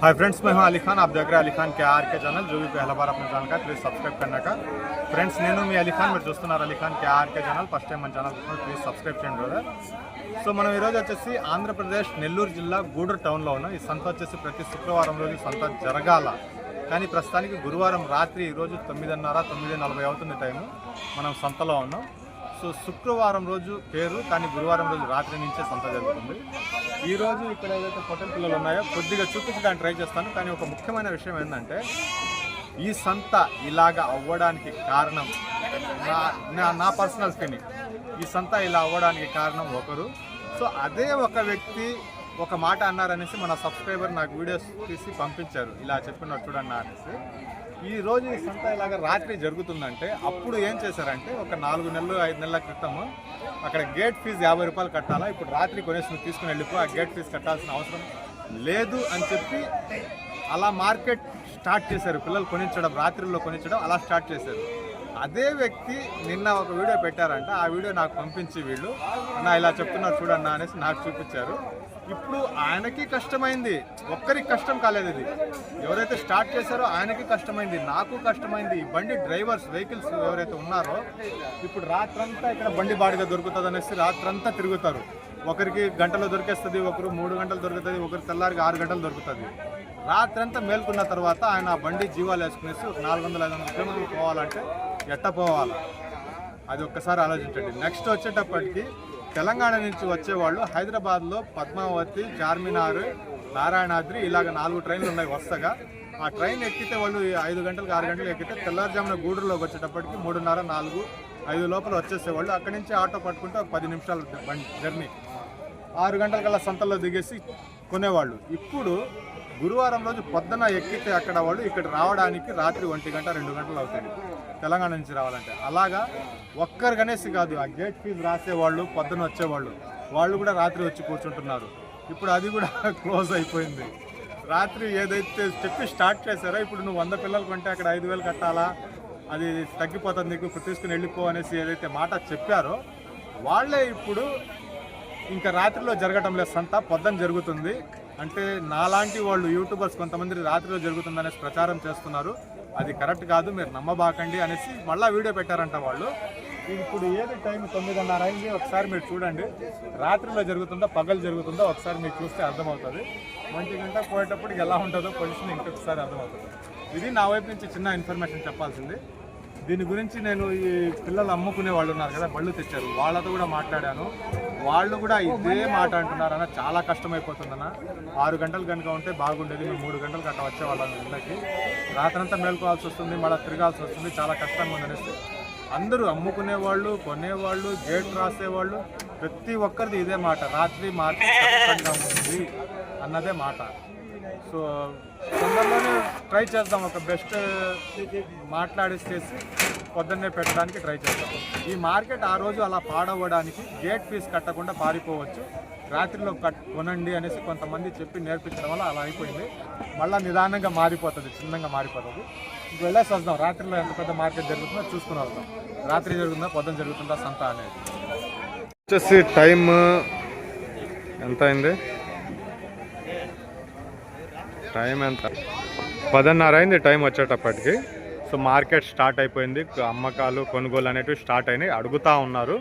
Hi friends, मैं हूं अली खान। आप देख रहे हैं अली खान के आर के चैनल। जो भी पहला बार अपने ఛానల్ का प्लीज़ सब्सक्राइब करने का। ఫ్రెండ్స్, నేను మీ అలీ ఖాన్, మీరు చూస్తున్నారు Ali Khan K R K channel. First time మన ఛానల్ ప్లీజ్ సబ్స్క్రైబ్ చేయండి బ్రదర్. సో మనం ఈరోజు వచ్చేసి ఆంధ్రప్రదేశ్ నెల్లూరు జిల్లా గూడూరు టౌన్లో ఉన్నాం. ఈ సంత వచ్చేసి ప్రతి శుక్రవారం రోజు సంత జరగాల, కానీ ప్రస్తుతానికి గురువారం రాత్రి ఈరోజు 9:30-9:40 అవుతుంది టైము. మనం సంతలో ఉన్నాం. సో శుక్రవారం రోజు పేరు, కానీ గురువారం రోజు రాత్రి నుంచే సంత జరుగుతుంది. ఈరోజు ఇక్కడ ఏదైతే పొట్టెల పిల్లలు ఉన్నాయో కొద్దిగా చూపించడానికి ట్రై చేస్తాను. కానీ ఒక ముఖ్యమైన విషయం ఏంటంటే, ఈ సంత ఇలాగ అవ్వడానికి కారణం నా పర్సనల్ ఫీలింగ్. ఈ సంత ఇలా అవ్వడానికి కారణం ఒకరు. సో అదే ఒక వ్యక్తి ఒక మాట అన్నారనేసి మన సబ్స్క్రైబర్ నాకు వీడియోస్ తీసి పంపించారు. ఇలా చెప్పినట్టు చూడన్నా అనేసి. ఈరోజు ఈ సంత ఇలాగ రాత్రి జరుగుతుందంటే, అప్పుడు ఏం చేశారంటే, ఒక 4 నెలలు 5 నెలల క్రితము అక్కడ గేట్ ఫీజు 50 రూపాయలు కట్టాలా, ఇప్పుడు రాత్రి కొనేసి నువ్వు తీసుకుని వెళ్ళిపో, ఆ గేట్ ఫీజు కట్టాల్సిన అవసరం లేదు అని చెప్పి అలా మార్కెట్ స్టార్ట్ చేశారు. పిల్లలు కొనించడం, రాత్రిలో కొనించడం అలా స్టార్ట్ చేశారు. అదే వ్యక్తి నిన్న ఒక వీడియో పెట్టారంట. ఆ వీడియో నాకు పంపించి వీళ్ళు నా ఇలా చెప్తున్నారు చూడన్నా అనేసి నాకు చూపించారు. ఇప్పుడు ఆయనకి కష్టమైంది, ఒక్కరికి కష్టం కాలేదు. ఇది ఎవరైతే స్టార్ట్ చేశారో ఆయనకి కష్టమైంది, నాకు కష్టమైంది. ఈ బండి డ్రైవర్స్, వెహికల్స్ ఎవరైతే ఉన్నారో ఇప్పుడు రాత్రంతా ఇక్కడ బండి బాడిగా దొరుకుతుంది అనేసి రాత్రంతా తిరుగుతారు. ఒకరికి గంటలో దొరికేస్తుంది, ఒకరు 3 గంటలు దొరుకుతుంది, ఒకరు తెల్లారికి 6 గంటలు దొరుకుతుంది. రాత్రంతా మేల్కొన్న తర్వాత ఆయన బండి జీవాలు వేసుకునేసి 400-500 కిలోమీటర్లు పోవాలంటే ఎట్ట పోవాలి, అది ఒక్కసారి ఆలోచించండి. నెక్స్ట్ వచ్చేటప్పటికి తెలంగాణ నుంచి వచ్చేవాళ్ళు హైదరాబాద్లో పద్మావతి, చార్మినార్, నారాయణాద్రి ఇలాగ 4 ట్రైన్లు ఉన్నాయి వరుసగా. ఆ ట్రైన్ ఎక్కితే వాళ్ళు 5 గంటలకు 6 గంటలు ఎక్కితే తెల్లారుజామున గూడూరులోకి వచ్చేటప్పటికి 3:30, 4, 5 లోపల వచ్చేసేవాళ్ళు. అక్కడి నుంచి ఆటో పట్టుకుంటే ఒక 10 నిమిషాలు జర్నీ. 6 గంటలకల్లా సంతల్లో దిగేసి కొనేవాళ్ళు. ఇప్పుడు గురువారం రోజు పొద్దున ఎక్కితే అక్కడ వాళ్ళు ఇక్కడ రావడానికి రాత్రి 1 గంట 2 గంటలు అవుతుంది తెలంగాణ నుంచి రావాలంటే. అలాగా ఒక్కరు గనేసి కాదు, ఆ గేట్ ఫీజు రాసేవాళ్ళు, పొద్దున వచ్చేవాళ్ళు, వాళ్ళు కూడా రాత్రి వచ్చి కూర్చుంటున్నారు. ఇప్పుడు అది కూడా క్లోజ్ అయిపోయింది. రాత్రి ఏదైతే చెప్పి స్టార్ట్ చేశారో, ఇప్పుడు నువ్వు 100 పిల్లలు కొంటే అక్కడ 5,000 కట్టాలా, అది తగ్గిపోతుంది నీకు, ఇప్పుడు తీసుకుని వెళ్ళిపో అనేసి ఏదైతే మాట చెప్పారో వాళ్ళే ఇప్పుడు ఇంకా రాత్రిలో జరగటం లేదు సంత, పొద్దున జరుగుతుంది. అంటే నాలాంటి వాళ్ళు యూట్యూబర్స్ కొంతమంది రాత్రిలో జరుగుతుందనేసి ప్రచారం చేస్తున్నారు. అది కరెక్ట్ కాదు, మీరు నమ్మబాకండి అనేసి మళ్ళీ వీడియో పెట్టారంట వాళ్ళు. ఇప్పుడు ఏది టైం 9:30 అయింది. ఒకసారి మీరు చూడండి, రాత్రిలో జరుగుతుందో పగలు జరుగుతుందో ఒకసారి మీరు చూస్తే అర్థమవుతుంది. 1 గంట పోయేటప్పటికి ఎలా ఉంటుందో పొజిషన్ ఇంకొకసారి అర్థమవుతుంది. ఇది నా వైపు నుంచి చిన్న ఇన్ఫర్మేషన్ చెప్పాల్సింది. దీని గురించి నేను ఈ పిల్లలు అమ్ముకునే వాళ్ళు ఉన్నారు కదా, బళ్ళు తెచ్చారు, వాళ్ళతో కూడా మాట్లాడాను. వాళ్ళు కూడా ఇదే మాట అంటున్నారన్న, చాలా కష్టమైపోతుందన్న. 6 గంటలు కనుక ఉంటే బాగుండేది, మేము 3 గంటలకు అట్లా వచ్చేవాళ్ళం ఇళ్ళకి. రాత్రంతా మేల్కోవాల్సి వస్తుంది, మళ్ళీ తిరగాల్సి వస్తుంది, చాలా కష్టంగా ఉందనేసి అందరూ అమ్ముకునేవాళ్ళు, కొనేవాళ్ళు, గేట్ రాసేవాళ్ళు ప్రతి ఒక్కరిది ఇదే మాట. రాత్రి మార్కెట్ కష్టంగా ఉంది అన్నదే మాట. సో తొందరలోనే ట్రై చేద్దాం, ఒక బెస్ట్ మాట్లాడేసేసి పొద్దున్నే పెట్టడానికి ట్రై చేద్దాం. ఈ మార్కెట్ ఆ రోజు అలా పాడవడానికి గేట్ ఫీజు కట్టకుండా పారిపోవచ్చు, రాత్రిలో కొనండి అనేసి కొంతమంది చెప్పి నేర్పించడం వల్ల అలా అయిపోయింది. మళ్ళీ నిదానంగా మారిపోతుంది, చిన్నగా మారిపోతుంది. ఇప్పుడు వెళ్ళేసి వద్దాం, రాత్రిలో ఎంత పెద్ద మార్కెట్ జరుగుతుందో చూసుకుని వద్దాం. రాత్రి జరుగుతుందా పొద్దున జరుగుతుందా సంత అనేది. వచ్చేసి టైం ఎంత అయింది, టైం ఎంత 10:30 అయింది టైం వచ్చేటప్పటికి. సో మార్కెట్ స్టార్ట్ అయిపోయింది, అమ్మకాలు కొనుగోలు అనేటివి స్టార్ట్ అయినాయి. అడుగుతూ ఉన్నారు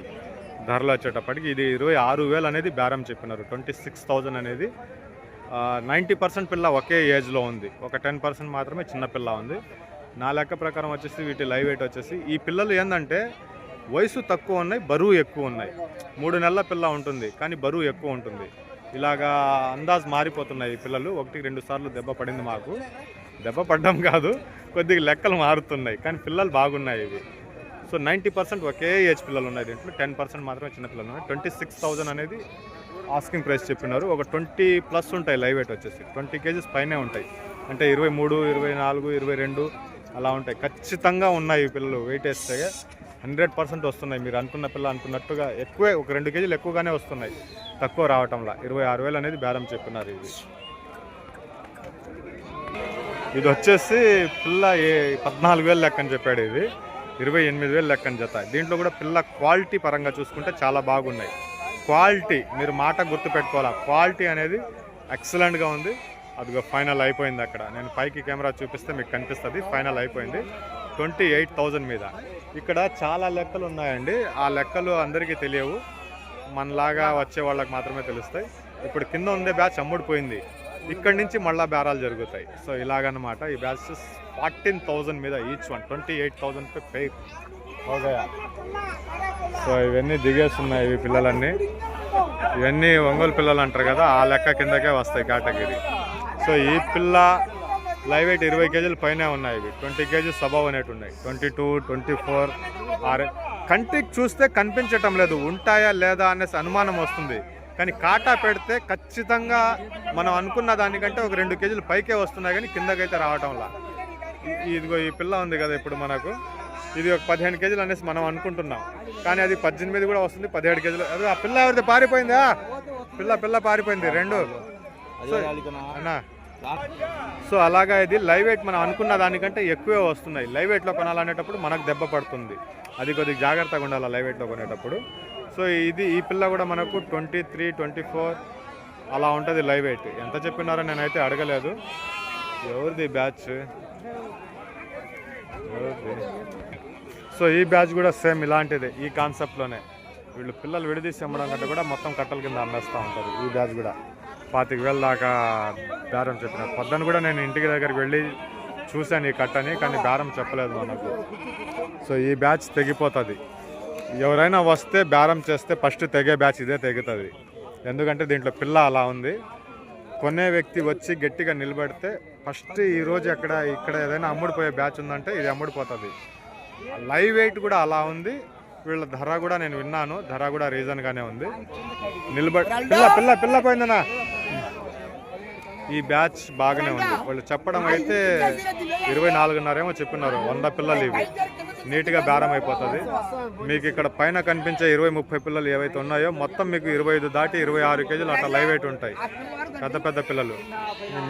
ధరలు వచ్చేటప్పటికి. ఇది 26,000 అనేది బేరం చెప్పినారు. 26,000 అనేది 90% పిల్ల ఒకే ఏజ్లో ఉంది, ఒక 10% మాత్రమే చిన్నపిల్ల ఉంది. నా లెక్క ప్రకారం వచ్చేసి వీటి లైవ్ వెయిట్ వచ్చేసి, ఈ పిల్లలు ఏంటంటే వయసు తక్కువ ఉన్నాయి, బరువు ఎక్కువ ఉన్నాయి. 3 నెలల పిల్ల ఉంటుంది కానీ బరువు ఎక్కువ ఉంటుంది. ఇలాగా అందాజ్ మారిపోతున్నాయి ఈ పిల్లలు. 1-2 సార్లు దెబ్బ పడింది మాకు. దెబ్బ పడ్డం కాదు, కొద్దిగా లెక్కలు మారుతున్నాయి, కానీ పిల్లలు బాగున్నాయి ఇవి. సో 90% ఒకే ఏజ్ పిల్లలు ఉన్నాయి దీంట్లో, 10% మాత్రమే చిన్నపిల్లలు ఉన్నాయి. 26,000 అనేది ఆస్కింగ్ ప్రైస్ చెప్పినారు. ఒక 20+ ఉంటాయి లైవ్ వెయిట్ వచ్చేసి, 20 kgs పైనే ఉంటాయి. అంటే 23, 24, 22 అలా ఉంటాయి. ఖచ్చితంగా ఉన్నాయి ఈ పిల్లలు. వెయిట్ వేస్తే 100% వస్తున్నాయి. మీరు అనుకున్న పిల్ల అనుకున్నట్టుగా ఎక్కువే, ఒక 2 kgs ఎక్కువగానే వస్తున్నాయి, తక్కువ రావటంలా. 26,000 అనేది బేరం చెప్పినారు. ఇది వచ్చేసి పిల్ల 14,000 లెక్కని చెప్పాడు. ఇది 28,000 లెక్కని జత. దీంట్లో కూడా పిల్ల క్వాలిటీ పరంగా చూసుకుంటే చాలా బాగున్నాయి. క్వాలిటీ మీరు మాట గుర్తుపెట్టుకోవాలి, క్వాలిటీ అనేది ఎక్సలెంట్గా ఉంది. అదిగో ఫైనల్ అయిపోయింది అక్కడ. నేను పైకి కెమెరా చూపిస్తే మీకు కనిపిస్తుంది. ఫైనల్ అయిపోయింది 28,000 మీద. ఇక్కడ చాలా లెక్కలు ఉన్నాయండి. ఆ లెక్కలు అందరికీ తెలియవు, మనలాగా వచ్చే వాళ్ళకి మాత్రమే తెలుస్తాయి. ఇప్పుడు కింద ఉండే బ్యాచ్ అమ్ముడిపోయింది, ఇక్కడి నుంచి మళ్ళీ బేరాలు జరుగుతాయి. సో ఇలాగనమాట. ఈ బ్యాచ్ 14,000 మీద ఈచ్ వన్, 28,000 పే పెయిర్ ఓకేయా. సో ఇవన్నీ దిగేస్తున్నాయి ఇవి పిల్లలన్నీ. ఇవన్నీ ఒంగోలు పిల్లలు అంటారు కదా, ఆ లెక్క కిందకే వస్తాయి కేటగిరీ. సో ఈ పిల్ల లైవ్ వెయిట్ 20 కేజీలు పైనే ఉన్నాయి. ఇవి 20 కేజీస్ అబవ్ అనేవి ఉన్నాయి. 22, 24 కంటికి చూస్తే కనిపించటం లేదు, ఉంటాయా లేదా అనేసి అనుమానం వస్తుంది. కానీ కాటా పెడితే ఖచ్చితంగా మనం అనుకున్న దానికంటే ఒక 2 కేజీలు పైకే వస్తున్నాయి, కానీ కిందకైతే రావటంలా. ఇదిగో ఈ పిల్ల ఉంది కదా ఇప్పుడు మనకు, ఇది ఒక 15 కేజీలు అనేసి మనం అనుకుంటున్నాం, కానీ అది 18 కూడా వస్తుంది, 17 కేజీలు. అదే ఆ పిల్ల ఎవరిది పారిపోయిందా? పిల్ల పారిపోయింది 2 అన్నా. సో అలాగా ఇది లైవ్ వెయిట్ మనం అనుకున్న దానికంటే ఎక్కువే వస్తున్నాయి. లైవ్ వెయిట్లో కొనాలనేటప్పుడు మనకు దెబ్బ పడుతుంది, అది కొద్దిగా జాగ్రత్తగా ఉండాలి లైవ్ వెయిట్లో కొనేటప్పుడు. సో ఈ పిల్ల కూడా మనకు 23, 24 అలా ఉంటుంది లైవ్ వెయిట్. ఎంత చెప్పినారో నేనైతే అడగలేదు. ఎవరిది బ్యాచ్? సో ఈ బ్యాచ్ కూడా సేమ్ ఇలాంటిదే, ఈ కాన్సెప్ట్లోనే. వీళ్ళు పిల్లలు విడదీసి అమ్మడం కంటే కూడా మొత్తం కట్టల కింద అమ్మేస్తూ ఉంటారు. ఈ బ్యాచ్ కూడా 25,000 దాకా బేరం చెప్పినారు. పొద్దున కూడా నేను ఇంటికి దగ్గరికి వెళ్ళి చూశాను ఈ కట్టని, కానీ బేరం చెప్పలేదు మనకు. సో ఈ బ్యాచ్ తెగిపోతుంది. ఎవరైనా వస్తే బేరం చేస్తే ఫస్ట్ తెగే బ్యాచ్ ఇదే తెగుతుంది. ఎందుకంటే దీంట్లో పిల్ల అలా ఉంది. కొనే వ్యక్తి వచ్చి గట్టిగా నిలబెడితే ఫస్ట్ ఈరోజు ఇక్కడ ఏదైనా అమ్ముడిపోయే బ్యాచ్ ఉందంటే ఇది అమ్ముడిపోతుంది. లైవ్ వెయిట్ కూడా అలా ఉంది. వీళ్ళ ధర కూడా నేను విన్నాను, ధర కూడా రీజన్గానే ఉంది. పిల్ల పోయిందనా. ఈ బ్యాచ్ బాగానే ఉంది. వాళ్ళు చెప్పడం అయితే 24.5 ఏమో చెప్పినారు. 100 పిల్లలు ఇవి నీట్గా బేరం అయిపోతుంది. మీకు ఇక్కడ పైన కనిపించే 20-30 పిల్లలు ఏవైతే ఉన్నాయో మొత్తం మీకు 25 దాటి 26 కేజీలు అట్లా లైవ్ వెయిట్ ఉంటాయి. పెద్ద పిల్లలు,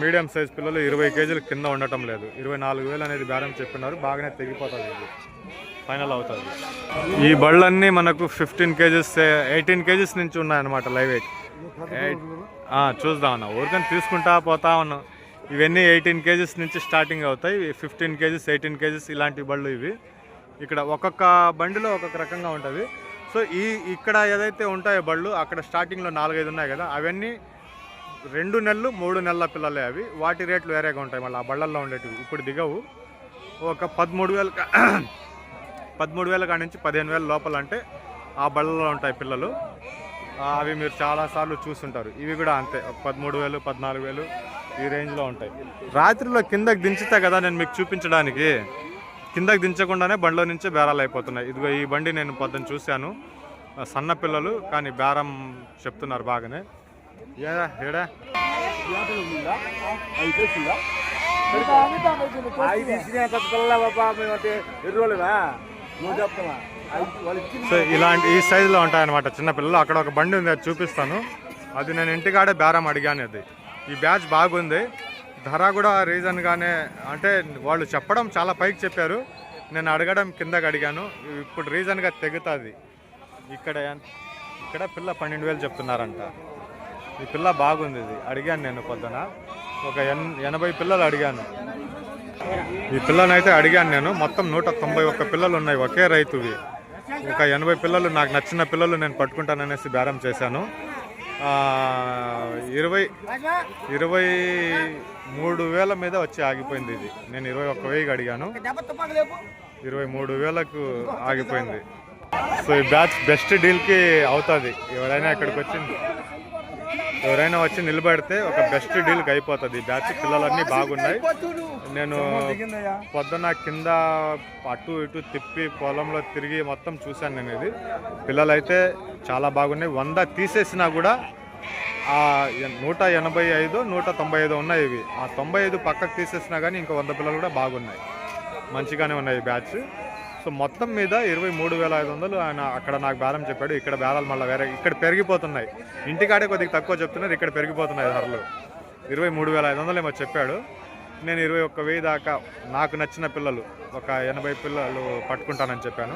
మీడియం సైజ్ పిల్లలు 20 కేజీలు కింద ఉండటం లేదు. 24,000 అనేది బేరం చెప్పినారు. బాగానే తెగిపోతుంది, ఇది ఫైనల్ అవుతుంది. ఈ బళ్ళన్నీ మనకు 15 కేజీస్ 18 కేజీస్ నుంచి ఉన్నాయన్నమాట లైవ్ వెయిట్. చూద్దాం అన్న, ఊరికని తీసుకుంటా పోతా ఉన్నాం. ఇవన్నీ 18 కేజీస్ నుంచి స్టార్టింగ్ అవుతాయి. 15 కేజీస్ 18 కేజీస్ ఇలాంటి బళ్ళు ఇవి. ఇక్కడ ఒక్కొక్క బండిలో ఒక్కొక్క రకంగా ఉంటుంది. సో ఇక్కడ ఏదైతే ఉంటాయో బళ్ళు, అక్కడ స్టార్టింగ్లో 4-5 ఉన్నాయి కదా, అవన్నీ 2 నెలలు 3 నెలల పిల్లలే అవి. వాటి రేట్లు వేరేగా ఉంటాయి మళ్ళీ ఆ బళ్ళల్లో ఉండేటివి. ఇప్పుడు దిగవు. ఒక 13,000 కాడి నుంచి 15,000 లోపల అంటే ఆ బళ్ళలో ఉంటాయి పిల్లలు. అవి మీరు చాలాసార్లు చూస్తుంటారు. ఇవి కూడా అంతే, 13,000 14,000 ఈ రేంజ్లో ఉంటాయి. రాత్రిలో కిందకి దించుతా కదా నేను మీకు చూపించడానికి, కిందకి దించకుండానే బండిలో నుంచే బేరాలు అయిపోతున్నాయి. ఇదిగో ఈ బండి నేను పొద్దున చూశాను, సన్న పిల్లలు కానీ బేరం చెప్తున్నారు బాగానే. ఏడా సో ఇలాంటి ఈ సైజులో ఉంటాయన్నమాట చిన్నపిల్లలు. అక్కడ ఒక బండి ఉంది, అది చూపిస్తాను. అది నేను ఇంటికాడే బేరం అడిగాను. అది ఈ బ్యాచ్ బాగుంది. ధర కూడా రీజన్గానే, అంటే వాళ్ళు చెప్పడం చాలా పైకి చెప్పారు, నేను అడగడం కిందకి అడిగాను. ఇప్పుడు రీజన్గా తెగుతుంది. ఇక్కడ పిల్ల 12,000 చెప్తున్నారంట. ఈ పిల్ల బాగుంది. ఇది అడిగాను నేను పొద్దున, ఒక 80 పిల్లలు అడిగాను. ఈ పిల్లనైతే అడిగాను నేను. మొత్తం 191 పిల్లలు ఉన్నాయి ఒకే రైతువి. ఒక 80 పిల్లలు నాకు నచ్చిన పిల్లలు నేను పట్టుకుంటాననేసి బేరం చేశాను. 23,000 మీద వచ్చి ఆగిపోయింది. ఇది నేను 21,000 అడిగాను, 23,000కు ఆగిపోయింది. సో ఈ బ్యాచ్ బెస్ట్ డీల్కి అవుతుంది. ఎవరైనా వచ్చి నిలబడితే ఒక బెస్ట్ డీల్కి అయిపోతుంది. ఈ బ్యాచ్ పిల్లలన్నీ బాగున్నాయి. నేను పొద్దున కింద అటు ఇటు తిప్పి పొలంలో తిరిగి మొత్తం చూశాను నేను. ఇది పిల్లలైతే చాలా బాగున్నాయి. 100 తీసేసినా కూడా 185, 195 ఉన్నాయి ఇవి. ఆ 95 పక్కకు తీసేసినా కానీ ఇంకా 100 పిల్లలు కూడా బాగున్నాయి, మంచిగానే ఉన్నాయి ఈ బ్యాచ్. సో మొత్తం మీద 23,500 ఆయన అక్కడ నాకు బేరం చెప్పాడు. ఇక్కడ బేరాలు మళ్ళీ వేరే ఇక్కడ పెరిగిపోతున్నాయి. ఇంటికాడే కొద్దిగా తక్కువ చెప్తున్నారు, ఇక్కడ పెరిగిపోతున్నాయి ధరలు. 23,500 ఏమో చెప్పాడు. నేను 21,000 దాకా నాకు నచ్చిన పిల్లలు ఒక 80 పిల్లలు పట్టుకుంటానని చెప్పాను.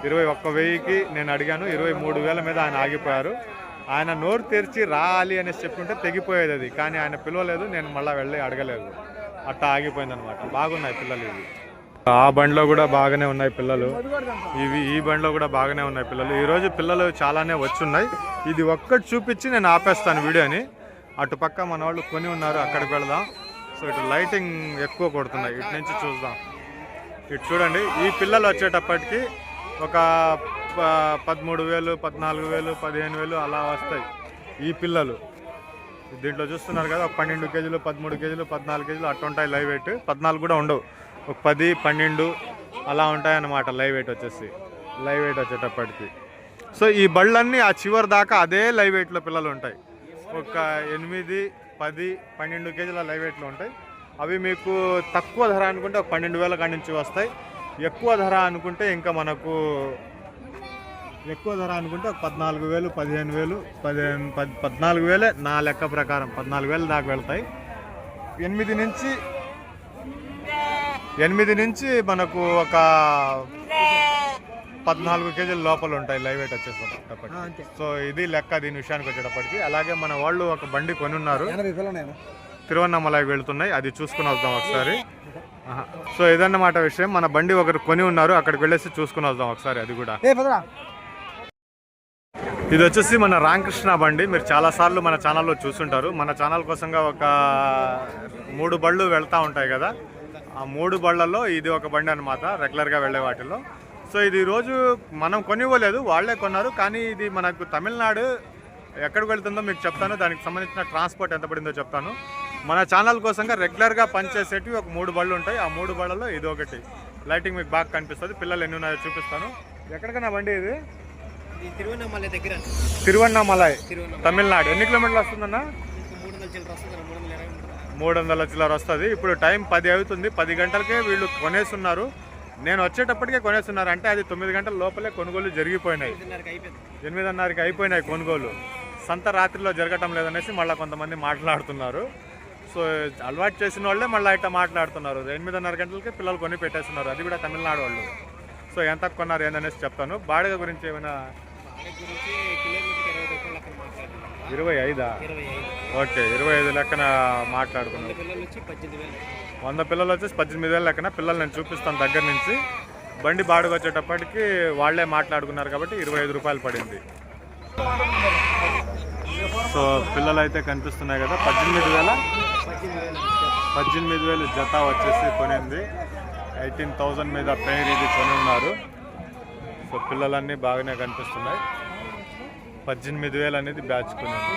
21,000కి నేను అడిగాను. 23,000 మీద ఆయన ఆగిపోయారు. ఆయన నోరు తెరిచి రాలి అనేసి చెప్పుకుంటే తెగిపోయేది అది, కానీ ఆయన పిలవలేదు, నేను మళ్ళీ వెళ్ళి అడగలేదు, అట్టా ఆగిపోయింది అనమాట. బాగున్నాయి పిల్లలు ఇవి. ఆ బండిలో కూడా బాగానే ఉన్నాయి పిల్లలు, ఈ బండిలో కూడా బాగానే ఉన్నాయి పిల్లలు. ఈరోజు పిల్లలు చాలానే వచ్చున్నాయి. ఇది ఒక్కటి చూపించి నేను ఆపేస్తాను వీడియోని. అటుపక్క మన వాళ్ళు కొని ఉన్నారు, అక్కడికి వెళదాం. సో ఇటు లైటింగ్ ఎక్కువ కొడుతున్నాయి, ఇటు నుంచి చూద్దాం. ఇటు చూడండి, ఈ పిల్లలు వచ్చేటప్పటికి ఒక 13,000, 14,000, 15,000 అలా వస్తాయి ఈ పిల్లలు. దీంట్లో చూస్తున్నారు కదా, 12 కేజీలు, 13 కేజీలు, 14 కేజీలు అట్లా ఉంటాయి లైవ్ వెయిట్. 14 కూడా ఉండవు, ఒక 10, 12 అలా ఉంటాయన్నమాట లైవ్ వెయిట్ వచ్చేసి. లైవ్ వెయిట్ వచ్చేటప్పటికి సో ఈ బళ్ళన్నీ ఆ చివరి దాకా అదే లైవ్ వెయిట్లో పిల్లలు ఉంటాయి. ఒక 8, 10, 12 కేజీల లైవ్ వెయిట్లో ఉంటాయి. అవి మీకు తక్కువ ధర అనుకుంటే ఒక 12,000 కాడి నుంచి వస్తాయి. ఎక్కువ ధర అనుకుంటే ఇంకా మనకు ఎక్కువ ధర అనుకుంటే ఒక 14,000, 15,000, 14,000 నా లెక్క ప్రకారం 14,000 దాకా వెళ్తాయి. 8 నుంచి మనకు ఒక 14 కేజీల లోపల ఉంటాయి లైవ్ వెయిట్ వచ్చేసరికి. సో ఇది లెక్క దీని విషయానికి వచ్చేటప్పటికి. అలాగే మన వాళ్ళు ఒక బండి కొని ఉన్నారు, తిరువన్నమలై వెళ్తున్నాయి, అది చూసుకుని వద్దాం ఒకసారి. సో ఇదన్నమాట విషయం. మన బండి ఒకరు కొని ఉన్నారు, అక్కడికి వెళ్ళేసి చూసుకుని వద్దాం ఒకసారి అది కూడా. ఇది వచ్చేసి మన రామకృష్ణ బండి. మీరు చాలాసార్లు మన ఛానల్లో చూసుంటారు. మన ఛానల్ కోసంగా ఒక 3 బళ్ళు వెళ్తూ ఉంటాయి కదా, ఆ 3 బళ్ళల్లో ఇది ఒక బండి అనమాట, రెగ్యులర్గా వెళ్ళే వాటిల్లో. సో ఇది ఈరోజు మనం కొనివ్వలేదు, వాళ్ళే కొన్నారు. కానీ ఇది మనకు తమిళనాడు ఎక్కడికి వెళ్తుందో మీకు చెప్తాను, దానికి సంబంధించిన ట్రాన్స్పోర్ట్ ఎంత పడిందో చెప్తాను. మన ఛానల్ కోసంగా రెగ్యులర్గా పనిచేసేటివి ఒక 3 బళ్ళు ఉంటాయి. ఆ 3 బళ్ళలో ఇది ఒకటి. లైటింగ్ మీకు బాగా కనిపిస్తుంది. పిల్లలు ఎన్ని ఉన్నాయో చూపిస్తాను. ఎక్కడికైనా బండి ఇది? తిరువన్నమలై దగ్గర. తిరువన్నమలై, తమిళనాడు. ఎన్ని కిలోమీటర్లు వస్తుందన్న? 300 చిల్లర వస్తుంది. ఇప్పుడు టైం 10 అవుతుంది. 10 గంటలకే వీళ్ళు కొనేస్తున్నారు. నేను వచ్చేటప్పటికే కొనేస్తున్నారు, అంటే అది 9 గంటల లోపలే కొనుగోలు జరిగిపోయినాయి. 8:30కి అయిపోయినాయి కొనుగోలు. సంత రాత్రిలో జరగటం లేదనేసి మళ్ళీ కొంతమంది మాట్లాడుతున్నారు. సో అలవాటు చేసిన వాళ్ళే మళ్ళీ ఇట్లా మాట్లాడుతున్నారు. 8:30 గంటలకి పిల్లలు కొని పెట్టేస్తున్నారు, అది కూడా తమిళనాడు వాళ్ళు. సో ఎంత కొన్నారు ఏందనేసి చెప్తాను. బాడిగ గురించి ఏమైనా? 25? ఓకే, 25 లెక్కన మాట్లాడుకున్నాను. 100 పిల్లలు వచ్చేసి 18,000 లెక్కన. పిల్లలు నేను చూపిస్తాను దగ్గర నుంచి. బండి బాడుగు వచ్చేటప్పటికి వాళ్ళే మాట్లాడుకున్నారు కాబట్టి 25 రూపాయలు పడింది. సో పిల్లలు అయితే కనిపిస్తున్నాయి కదా, 18,000 జత వచ్చేసి కొనింది. 18,000 మీద పేరు ఇది కొని ఉన్నారు. సో పిల్లలన్నీ బాగానే కనిపిస్తున్నాయి. 18,000 అనేది బ్యాచ్ కొనింది.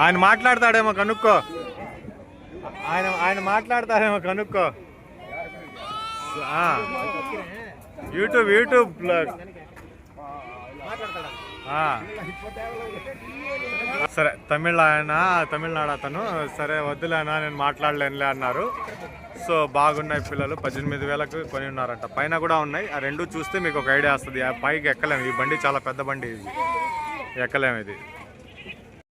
ఆయన మాట్లాడతాడేమో కనుక్కో, ఆయన మాట్లాడతాడేమో కనుక్కో. యూట్యూబ్ సరే. తమిళనాడు అతను. సరే వద్దులేనా, నేను మాట్లాడలేనులే అన్నారు. సో బాగున్నాయి పిల్లలు. 18,000కు కొని ఉన్నారంట. పైన కూడా ఉన్నాయి. ఆ 2 చూస్తే మీకు ఒక ఐడియా వస్తుంది. పైకి ఎక్కలేము, ఈ బండి చాలా పెద్ద బండి, ఇది ఎక్కలేము ఇది.